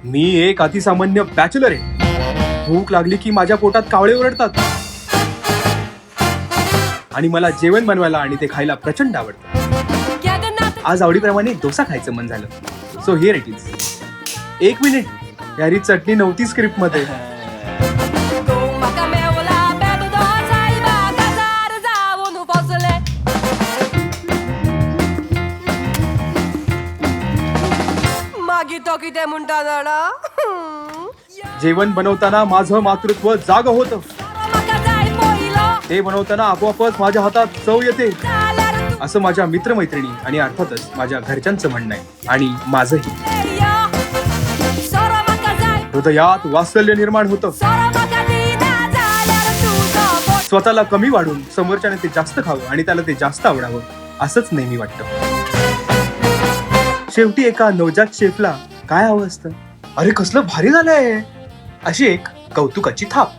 मी एक अतिसामान्य बॅचलर आहे. भूक लागली की माझ्या पोटात कावळे ओरडतात आणि मला जेवण बनवायला आणि ते खायला प्रचंड आवडतं. आज आवडीप्रमाणे डोसा खायचं मन झालं, सो हिअर इट इज. एक मिनिट, यारी चटणी नव्हती स्क्रिप्ट मध्ये. जेवण बनवताना माझं मातृत्व जाग होतं. ते बनवताना आपोआपच माझ्या हातात चव येते, असं माझ्या मित्रमैत्रिणी आणि अर्थातच माझ्या घरच्यांचं म्हणणं आहे. आणि माझंही हृदयात वात्सल्य निर्माण होतं. स्वतःला कमी वाढून समोरच्याने ते जास्त खावं आणि त्याला ते जास्त आवडावं, असंच नेहमी वाटतं. शेवटी एका नवजात शेफला काय हवं असतं? अरे कसलं भारी झालंय, अशी एक कौतुकाची थाप.